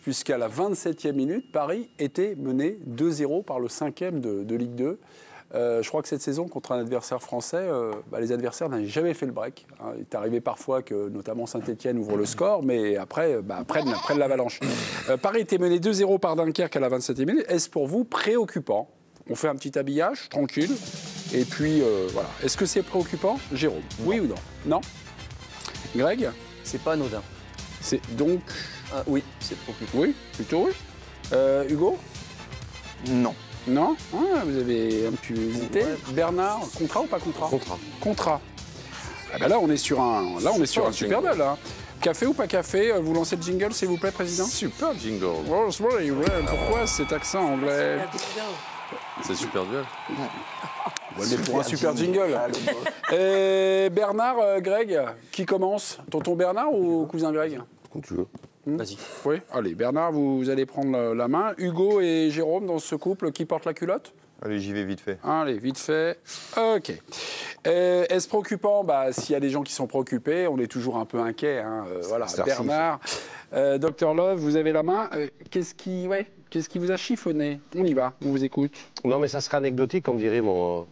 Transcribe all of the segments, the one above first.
puisqu'à la 27e minute, Paris était mené 2-0 par le 5e de Ligue 2. Je crois que cette saison, contre un adversaire français, les adversaires n'avaient jamais fait le break. Hein. Il est arrivé parfois que, notamment, Saint-Etienne ouvre le score, mais après, prennent l'avalanche. Paris était mené 2-0 par Dunkerque à la 27e minute. Est-ce pour vous préoccupant? On fait un petit habillage, tranquille, et puis voilà. Est-ce que c'est préoccupant, Jérôme? Oui ou non? Non? Greg? C'est pas anodin. C'est donc... oui, c'est préoccupant. Oui, plutôt oui. Hugo? Non. Non? Ah, vous avez un petit hésité. Ouais. Bernard, contrat ou pas contrat? Contrat. Contrat. Ah ben là, on est sur un super duel. Hein. Café ou pas café? Vous lancez le jingle, s'il vous plaît, Président? Super jingle. Oh, sorry, ouais. Pourquoi cet accent anglais? C'est super duel. Ouais, mais pour un super jingle. Bernard, Greg, qui commence? Tonton Bernard ou cousin Greg? Quand tu veux. Vas-y. Oui, allez, Bernard, vous allez prendre la main. Hugo et Jérôme, dans ce couple, qui porte la culotte? Allez, j'y vais vite fait. Allez, vite fait. OK. Est-ce préoccupant? S'il y a des gens qui sont préoccupés, on est toujours un peu inquiet. Hein. Voilà, Bernard, Dr Love, vous avez la main. Qu'est-ce qui vous a chiffonné? On y va, on vous écoute. Non, mais ça sera anecdotique, comme dirait mon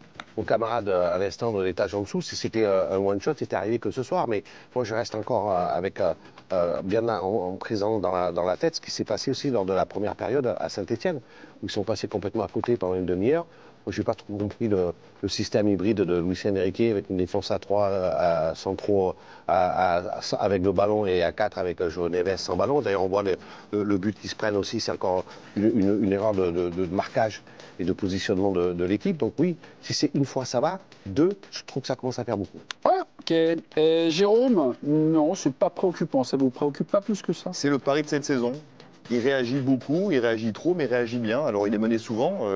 camarade à l'instant de l'étage en dessous. Si c'était un one-shot, c'était arrivé que ce soir. Mais moi, je reste encore avec bien en présent dans la tête ce qui s'est passé aussi lors de la première période à Saint-Etienne, où ils sont passés complètement à côté pendant une demi-heure. Moi, je n'ai pas trop compris le système hybride de Luis Enrique avec une défense à 3 centraux avec le ballon et à 4 avec João Neves sans ballon. D'ailleurs, on voit le but qui se prennent aussi, c'est encore une erreur de marquage et de positionnement de l'équipe. Donc oui, si c'est une fois, ça va. 2, je trouve que ça commence à faire beaucoup. Ouais, ok. Jérôme, non, c'est pas préoccupant. Ça vous préoccupe pas plus que ça? C'est le pari de cette saison. Il réagit beaucoup, il réagit trop, mais il réagit bien. Alors il est mené souvent.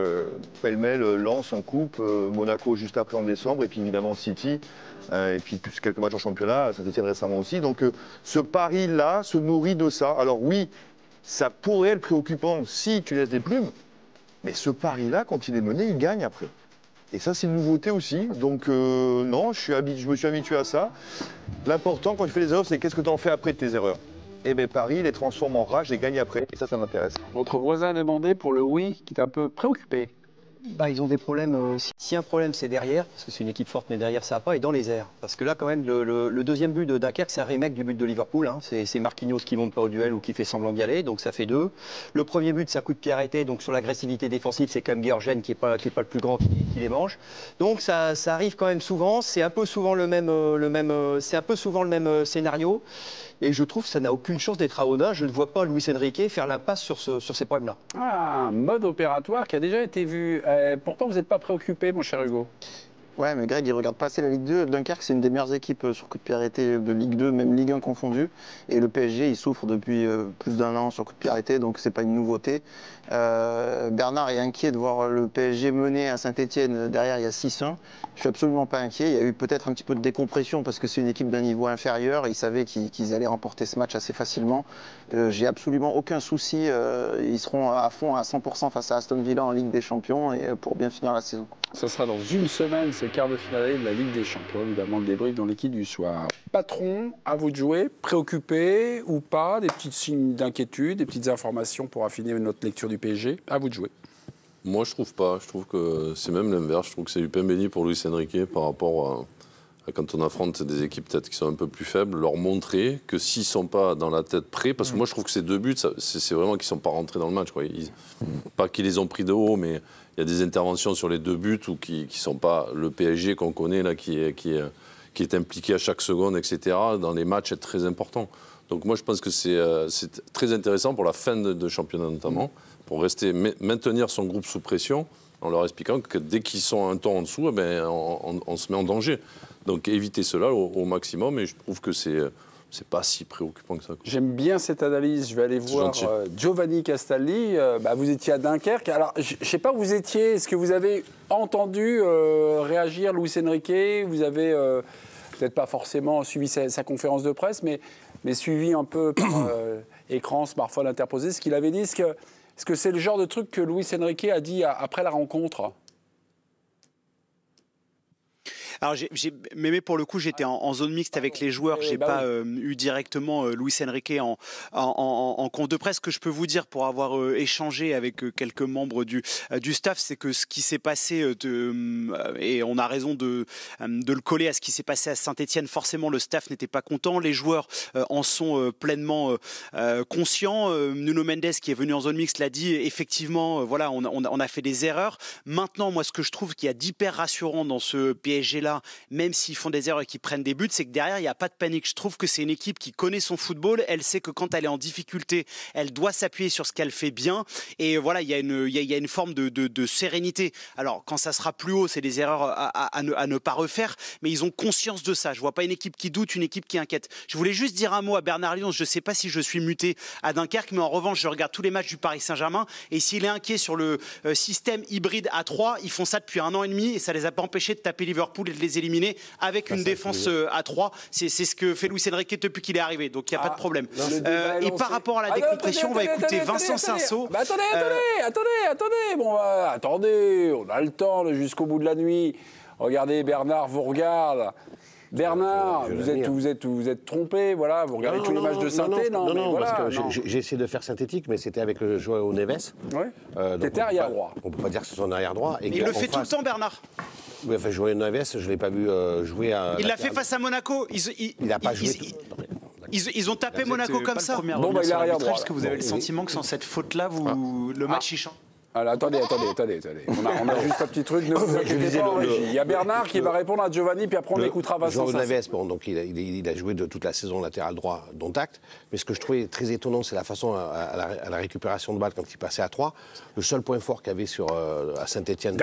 Pêle-mêle, Lens en coupe, Monaco juste après en décembre, et puis évidemment City, et puis plus quelques matchs en championnat, Saint-Etienne récemment aussi. Donc ce pari-là se nourrit de ça. Alors oui, ça pourrait être préoccupant si tu laisses des plumes, mais ce pari-là, quand il est mené, il gagne après. Et ça, c'est une nouveauté aussi. Donc non, je me suis habitué à ça. L'important quand tu fais des erreurs, c'est qu'est-ce que tu en fais après de tes erreurs. Et bien Paris les transforme en rage et gagne après. Et ça m'intéresse. Votre voisin a demandé pour le oui, qui est un peu préoccupé. Ils ont des problèmes. Si un problème, c'est derrière, parce que c'est une équipe forte, mais derrière, ça va pas, et dans les airs. Parce que là, quand même, le deuxième but de Dunkerque, c'est un remake du but de Liverpool. Hein. C'est Marquinhos qui monte pas au duel ou qui fait semblant d'y aller, donc ça fait 2. Le premier but, c'est un coup de pied arrêté, donc sur l'agressivité défensive, c'est quand même Guergen qui est pas le plus grand qui les mange. Donc ça arrive quand même souvent. C'est un peu souvent le même scénario. Et je trouve que ça n'a aucune chance d'être à Oda. Je ne vois pas Luis Enrique faire l'impasse sur ces problèmes-là. Ah, un mode opératoire qui a déjà été vu. Pourtant, vous n'êtes pas préoccupé, mon cher Hugo? Ouais, mais Greg, il regarde pas assez la Ligue 2. Dunkerque, c'est une des meilleures équipes sur coup de pied arrêté de Ligue 2, même Ligue 1 confondue. Et le PSG, il souffre depuis plus d'un an sur coup de pied arrêté, donc c'est pas une nouveauté. Bernard est inquiet de voir le PSG mener à Saint-Etienne. Derrière, il y a 6-1. Je suis absolument pas inquiet. Il y a eu peut-être un petit peu de décompression parce que c'est une équipe d'un niveau inférieur. Ils savaient qu'ils allaient remporter ce match assez facilement. J'ai absolument aucun souci. Ils seront à fond à 100% face à Aston Villa en Ligue des Champions et pour bien finir la saison. Ça sera dans une semaine, c'est le quart de finale de la Ligue des Champions, évidemment le débrief dans l'équipe du soir. Patron, à vous de jouer, préoccupé ou pas, des petits signes d'inquiétude, des petites informations pour affiner notre lecture du PSG, à vous de jouer. Moi, je trouve pas. Je trouve que c'est même l'inverse. Je trouve que c'est du pain béni pour Luis Enrique par rapport à quand on affronte des équipes peut-être qui sont un peu plus faibles, leur montrer que s'ils ne sont pas dans la tête prêts, parce que moi je trouve que ces 2 buts, c'est vraiment qu'ils ne sont pas rentrés dans le match. Quoi. Pas qu'ils les ont pris de haut, mais il y a des interventions sur les 2 buts où qui ne sont pas le PSG qu'on connaît, là, qui est impliqué à chaque seconde, etc., dans les matchs très importants. Donc moi je pense que c'est très intéressant pour la fin de championnat notamment, pour maintenir son groupe sous pression, en leur expliquant que dès qu'ils sont un ton en dessous, on se met en danger. Donc éviter cela au maximum, et je trouve que c'est pas si préoccupant que ça. J'aime bien cette analyse. Je vais aller voir Giovanni Castaldi. Vous étiez à Dunkerque. Alors, je ne sais pas où vous étiez. Est-ce que vous avez entendu réagir Luis Enrique? Vous avez peut-être pas forcément suivi sa conférence de presse, mais suivi un peu par écran, smartphone interposé, ce qu'il avait dit. Est-ce que c'est le genre de truc que Luis Enrique a dit après la rencontre? Alors, mais pour le coup, j'étais en zone mixte avec les joueurs. J'ai pas eu directement Luis Enrique en conf de presse. Ce que je peux vous dire pour avoir échangé avec quelques membres du staff, c'est que ce qui s'est passé, et on a raison de le coller à ce qui s'est passé à Saint-Etienne, forcément le staff n'était pas content. Les joueurs en sont pleinement conscients. Nuno Mendes, qui est venu en zone mixte, l'a dit. Effectivement, voilà, on a fait des erreurs. Maintenant, moi, ce que je trouve qu'il y a d'hyper rassurant dans ce PSG-là, même s'ils font des erreurs et qu'ils prennent des buts, c'est que derrière, il n'y a pas de panique. Je trouve que c'est une équipe qui connaît son football. Elle sait que quand elle est en difficulté, elle doit s'appuyer sur ce qu'elle fait bien. Et voilà, il y a une forme de sérénité. Alors, quand ça sera plus haut, c'est des erreurs à ne pas refaire, mais ils ont conscience de ça. Je ne vois pas une équipe qui doute, une équipe qui inquiète. Je voulais juste dire un mot à Bernard Lyons. Je ne sais pas si je suis muté à Dunkerque, mais en revanche, je regarde tous les matchs du Paris Saint-Germain. Et s'il est inquiet sur le système hybride à 3, ils font ça depuis 1 an et demi et ça les a pas empêchés de taper Liverpool et de les éliminer avec une défense à 3. C'est ce que fait Luis Enrique depuis qu'il est arrivé, donc il n'y a pas de problème. Et par rapport à la décompression, on va écouter Vincent Cinsault. Attendez, bon, attendez, on a le temps jusqu'au bout de la nuit. Regardez, Bernard vous regarde. Bernard, vous êtes trompé, voilà, vous regardez tous les matchs de Saint-Etienne. Non, parce que j'ai essayé de faire synthétique, mais c'était avec Joao Neves. Ouais. T'étais arrière droit. On peut pas dire que c'est son arrière droit. Il le fait tout le temps, Bernard. Oui, enfin, Joao Neves, je l'ai pas vu jouer à. Il l'a fait face à Monaco. Il n'a pas joué. Ils ont tapé Monaco comme ça. Bon, bah, il est arrière droit. Est-ce que vous avez le sentiment que sans cette faute-là, le match y change? Alors, attendez. On a juste un petit truc. Il y a Bernard qui va répondre à Giovanni, puis après on écoutera Vincent. Joao Neves, bon, donc il a joué de toute la saison latéral droit, dont acte. Mais ce que je trouvais très étonnant, c'est la façon à la récupération de balle quand il passait à 3. Le seul point fort qu'il y avait à Saint-Etienne,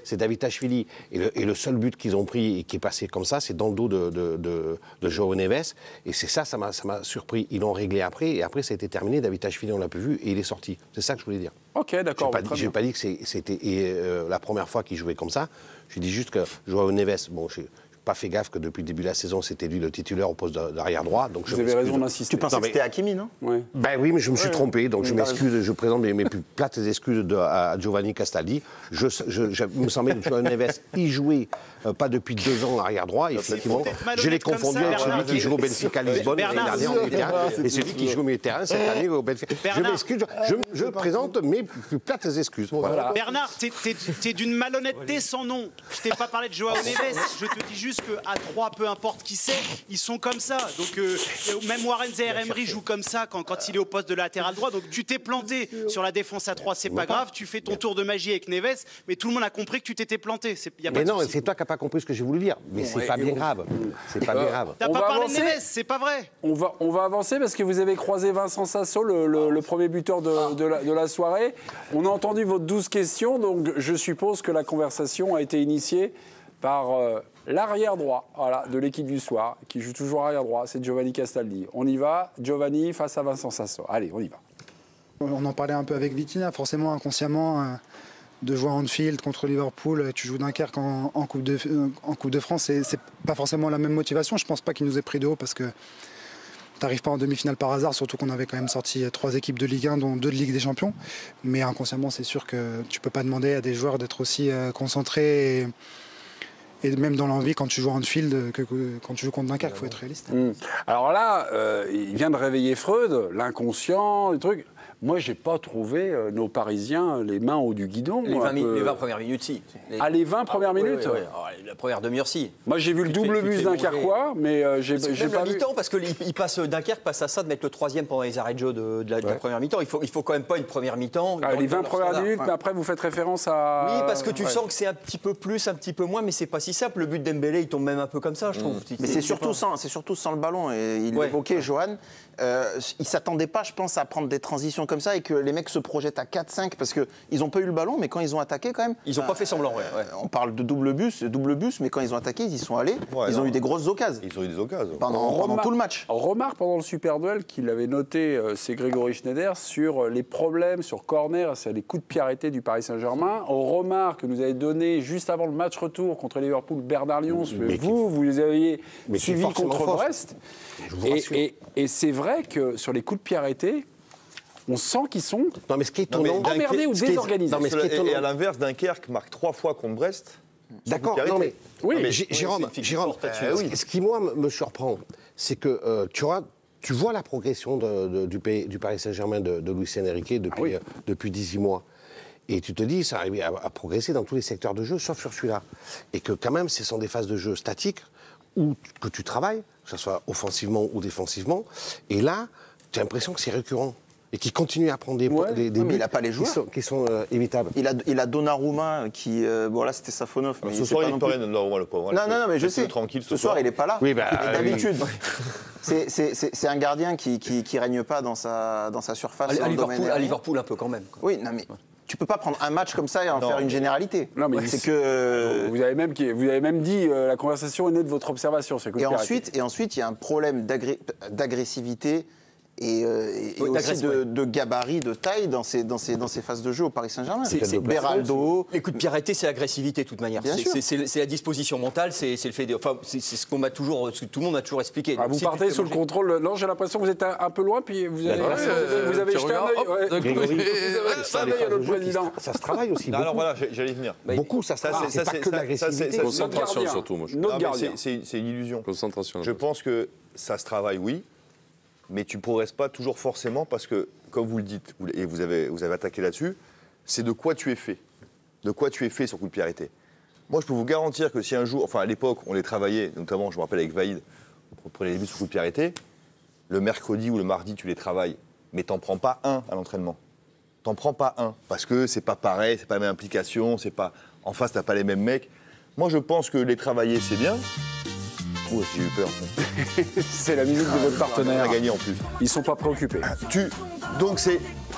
c'est Davitashvili. Et le seul but qu'ils ont pris et qui est passé comme ça, c'est dans le dos de Joao Neves. Et c'est ça m'a surpris. Ils l'ont réglé après, et après ça a été terminé. Davitashvili, on l'a plus vu, et il est sorti. C'est ça que je voulais dire. Ok, d'accord. Je n'ai pas dit que c'était la première fois qu'il jouait comme ça. Je dis juste que Joao Neves, bon, je n'ai pas fait gaffe que depuis le début de la saison, c'était lui le titulaire au poste d'arrière droit. Donc vous avez raison d'insister. Tu pensais que c'était Hakimi, non? Ben oui, mais je me suis trompé, donc je m'excuse, je présente mes plus plates excuses à Giovanni Castaldi. Je me semblait que Joao Neves y jouait pas depuis 2 ans arrière droit, effectivement. Je l'ai confondu avec celui qui joue au Benfica Lisbonne l'année dernière au milieu de terrain, et celui qui joue au milieu de terrain cette année au Benfica. Je m'excuse, je présente mes plus plates excuses. Voilà. Bernard, t'es d'une malhonnêteté sans nom. Je t'ai pas parlé de Joao Neves, je te dis juste qu'à 3, peu importe qui c'est, ils sont comme ça. Donc même Warren Zaïre-Emery joue comme ça quand il est au poste de latéral droit. Donc tu t'es planté sur la défense à 3, c'est pas grave. Tu fais ton tour de magie avec Neves, mais tout le monde a compris que tu t'étais planté. Mais non, c'est toi qui n'as pas compris ce que j'ai voulu dire. Mais c'est pas bien grave. C'est pas bien grave. T'as pas parlé de Neves, c'est pas vrai. On va avancer parce que vous avez croisé Vincent Cinsault, le premier buteur de la soirée. On a entendu votre 12 questions, donc je suppose que la conversation a été initiée par l'arrière droit de l'équipe du soir, qui joue toujours arrière droit, c'est Giovanni Castaldi. On y va, Giovanni face à Vincent Cinsault. Allez, on y va. On en parlait un peu avec Vitinha, forcément inconsciemment, de jouer à Anfield contre Liverpool, tu joues Dunkerque en Coupe de France, c'est pas forcément la même motivation. Je pense pas qu'il nous ait pris de haut parce que t'arrives pas en demi-finale par hasard, surtout qu'on avait quand même sorti 3 équipes de Ligue 1, dont 2 de Ligue des Champions. Mais inconsciemment, c'est sûr que tu peux pas demander à des joueurs d'être aussi concentrés et même dans l'envie quand tu joues à Anfield que quand tu joues contre Dunkerque, il faut être réaliste. Alors là, il vient de réveiller Freud, l'inconscient, les trucs. Moi, j'ai pas trouvé nos Parisiens les mains au du guidon. Les 20 premières minutes, si. Les 20 premières minutes oui. Alors, la première demi-heure, si. Moi, j'ai vu le double bus dunkerquois, mais j'ai pas vu. Mi-temps, parce que Dunkerque passe à ça de mettre le 3e pendant les arrêts de jeu de la première mi-temps. Il faut quand même pas une première mi-temps. Les 20 premières minutes, mais après, vous faites référence à... Oui, parce que tu sens que c'est un petit peu plus, un petit peu moins, mais c'est pas si simple. Le but d'Embélé, il tombe même un peu comme ça, je trouve. Mais c'est surtout sans le ballon. Et il évoquait, Johan. Il ne s'attendait pas, je pense, à prendre des transitions comme ça et que les mecs se projettent à 4-5 parce qu'ils n'ont pas eu le ballon, mais quand ils ont attaqué quand même... Ils n'ont pas fait semblant, On parle de double bus, mais quand ils ont attaqué, ils y sont allés. Ils ont eu des grosses occasions. Ils ont eu des occasions. Pendant tout le match. Remarque pendant le super duel qu'il avait noté, c'est Grégory Schneider, sur les problèmes, sur corner, sur les coups de pied arrêtés du Paris Saint-Germain. Remarque que nous avez donné juste avant le match retour contre Liverpool, Bernard Lyons, vous les aviez suivis contre Brest. Et c'est vrai que sur les coups de pied arrêtés, on sent qu'ils sont emmerdés ou désorganisés. Et à l'inverse, Dunkerque marque 3 fois contre Brest. D'accord, Pierre non était. mais, Oui, mais Jérôme, ce qui moi me surprend, c'est que tu vois la progression du Paris Saint-Germain de Luis Enrique depuis 18 mois. Et tu te dis, ça arrive à progresser dans tous les secteurs de jeu, sauf sur celui-là. Et que quand même, ce sont des phases de jeu statiques où que tu travailles, que ce soit offensivement ou défensivement. Et là, tu as l'impression que c'est récurrent. Et qu'il continue à prendre des buts mais il n'a pas les joueurs qui sont évitables. Il a Donnarumma qui... bon là c'était Safonov. Mais Ce soir, il paraît Donnarumma, le pauvre. Non, mais je sais. Tranquille, ce soir, il n'est pas là. Oui, bah, d'habitude. C'est un gardien qui règne pas dans sa surface. À Liverpool un peu quand même. Oui, non mais... Tu peux pas prendre un match comme ça et en faire une généralité. Non, mais c'est que vous avez même dit la conversation est née de votre observation. Et ensuite, il y a un problème d'agressivité et aussi de gabarit, de taille dans ces phases de jeu au Paris Saint-Germain. C'est Beraldo. Les coups de pied arrêtés, c'est l'agressivité de toute manière. C'est la disposition mentale, c'est le fait de. Enfin, c'est ce qu'on m'a toujours, ce que tout le monde m'a toujours expliqué. Vous partez sous le contrôle. Non, j'ai l'impression que vous êtes un peu loin, puis vous avez jeté un œil à notre président. Ça se travaille aussi. Alors voilà, j'allais venir. Beaucoup, ça se travaille. C'est pas que l'agressivité. Concentration surtout, moi. C'est une illusion. Concentration. Je pense que ça se travaille, oui. Mais tu ne progresses pas toujours forcément parce que, comme vous le dites, et vous avez attaqué là-dessus, c'est de quoi tu es fait. De quoi tu es fait sur coup de pied arrêté. Moi, je peux vous garantir que si un jour, enfin à l'époque, on les travaillait, notamment, je me rappelle avec Vaïd, on prenait les buts sur coup de pied arrêté, le mercredi ou le mardi, tu les travailles, mais t'en prends pas un à l'entraînement. T'en prends pas un, parce que c'est pas pareil, c'est pas la même implication, c'est pas... En face, t'as pas les mêmes mecs. Moi, je pense que les travailler, c'est bien. Oh, j'ai eu peur. C'est la musique de votre partenaire. On a gagné en plus. Ils sont pas préoccupés. Donc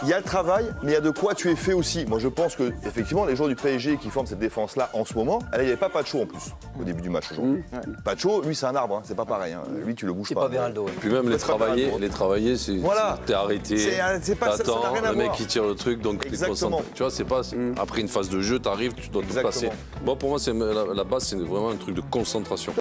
il y a le travail, mais il y a de quoi tu es fait aussi. Moi je pense que effectivement les joueurs du PSG qui forment cette défense-là en ce moment, il n'y avait pas Pacho en plus au début du match aujourd'hui. Pacho, lui c'est un arbre, hein, c'est pas pareil. Hein. Lui tu le bouges pas. C'est pas Beraldo. Ouais. Puis même les travailler, c'est t'es arrêté. T'attends, le mec qui tire le truc, donc t'es concentré. Tu vois, c'est pas après une phase de jeu, t'arrives, tu dois te passer. Bon, pour moi, la base, c'est vraiment un truc de concentration.